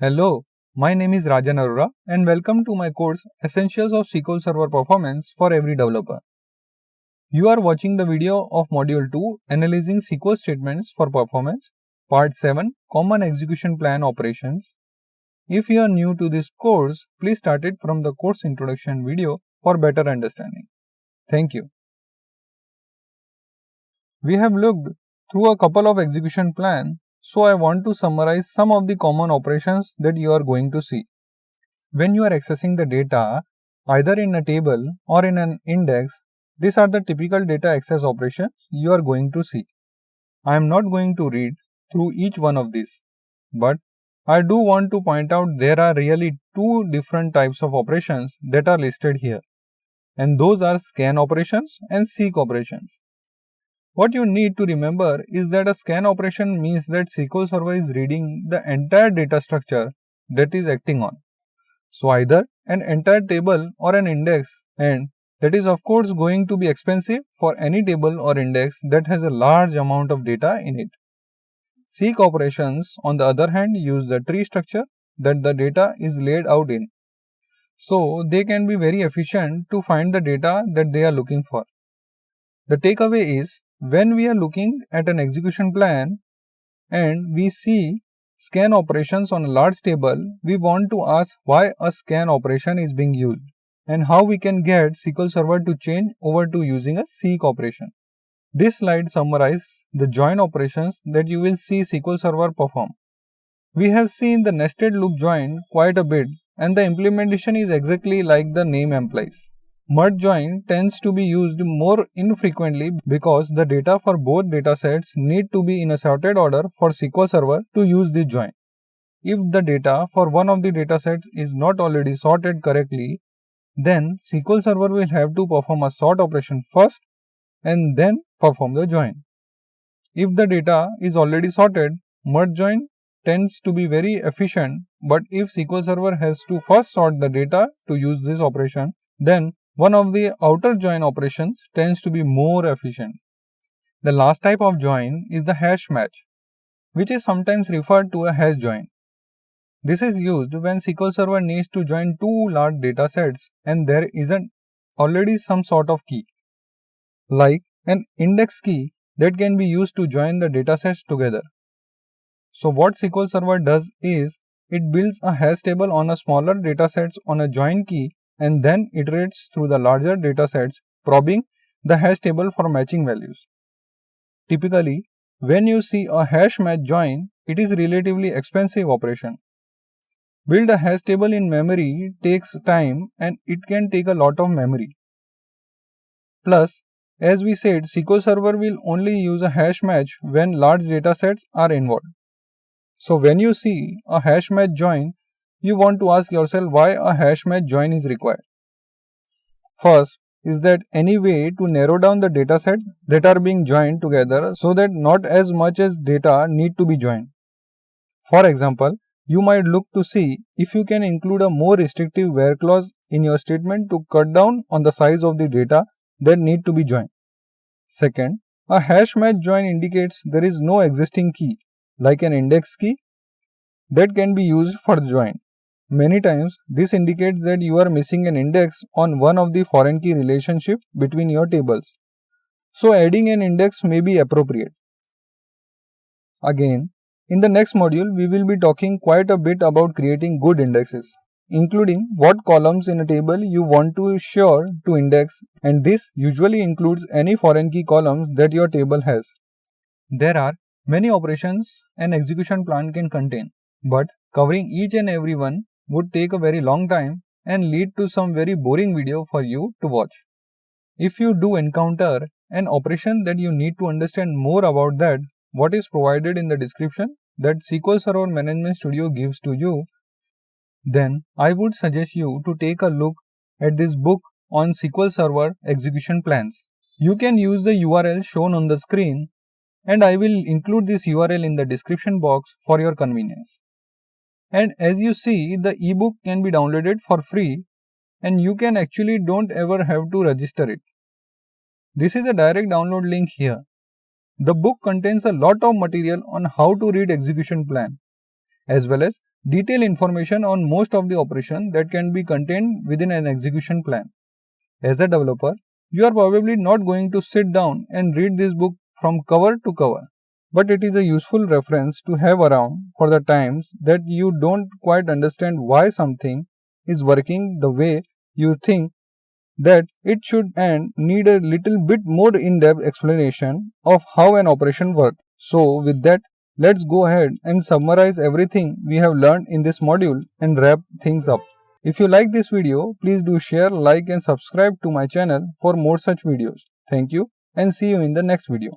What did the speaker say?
Hello, my name is Rajan Arora and welcome to my course Essentials of SQL Server Performance for Every Developer. You are watching the video of Module 2 Analyzing SQL Statements for Performance, Part 7 Common Execution Plan Operations. If you are new to this course, please start it from the course introduction video for better understanding. Thank you. We have looked through a couple of execution plans, so I want to summarize some of the common operations that you are going to see. When you are accessing the data, either in a table or in an index, these are the typical data access operations you are going to see. I am not going to read through each one of these, but I do want to point out there are really two different types of operations that are listed here, and those are scan operations and seek operations. What you need to remember is that a scan operation means that SQL Server is reading the entire data structure that is acting on. So either an entire table or an index, and that is of course going to be expensive for any table or index that has a large amount of data in it. Seek operations on the other hand use the tree structure that the data is laid out in. So they can be very efficient to find the data that they are looking for. The takeaway is, when we are looking at an execution plan and we see scan operations on a large table, we want to ask why a scan operation is being used and how we can get SQL Server to change over to using a seek operation. This slide summarizes the join operations that you will see SQL Server perform. We have seen the nested loop join quite a bit, and the implementation is exactly like the name implies. Merge join tends to be used more infrequently because the data for both datasets need to be in a sorted order for SQL Server to use this join. If the data for one of the datasets is not already sorted correctly, then SQL Server will have to perform a sort operation first and then perform the join. If the data is already sorted, merge join tends to be very efficient, but if SQL Server has to first sort the data to use this operation, then one of the outer join operations tends to be more efficient. The last type of join is the hash match, which is sometimes referred to a hash join. This is used when SQL Server needs to join two large datasets and there isn't already some sort of key, like an index key that can be used to join the datasets together. So what SQL Server does is, it builds a hash table on a smaller datasets on a join key and then iterates through the larger datasets, probing the hash table for matching values. Typically, when you see a hash match join, it is relatively expensive operation. Build a hash table in memory takes time and it can take a lot of memory. Plus, as we said, SQL Server will only use a hash match when large datasets are involved. So when you see a hash match join, you want to ask yourself why a hash match join is required. First, is that any way to narrow down the dataset that are being joined together so that not as much as data need to be joined. For example, you might look to see if you can include a more restrictive where clause in your statement to cut down on the size of the data that need to be joined. Second, a hash match join indicates there is no existing key, like an index key, that can be used for the join. Many times, this indicates that you are missing an index on one of the foreign key relationship between your tables. So adding an index may be appropriate. Again, in the next module, we will be talking quite a bit about creating good indexes, including what columns in a table you want to sure to index, and this usually includes any foreign key columns that your table has. There are many operations an execution plan can contain, but covering each and every one would take a very long time and lead to some very boring video for you to watch. If you do encounter an operation that you need to understand more about that, what is provided in the description that SQL Server Management Studio gives to you, then I would suggest you to take a look at this book on SQL Server execution plans. You can use the URL shown on the screen, and I will include this URL in the description box for your convenience. And as you see, the ebook can be downloaded for free and you can actually don't ever have to register it. This is a direct download link here. The book contains a lot of material on how to read execution plan, as well as detailed information on most of the operations that can be contained within an execution plan. As a developer, you are probably not going to sit down and read this book from cover to cover, but it is a useful reference to have around for the times that you don't quite understand why something is working the way you think that it should and need a little bit more in-depth explanation of how an operation works. So with that, let's go ahead and summarize everything we have learned in this module and wrap things up. If you like this video, please do share, like and subscribe to my channel for more such videos. Thank you and see you in the next video.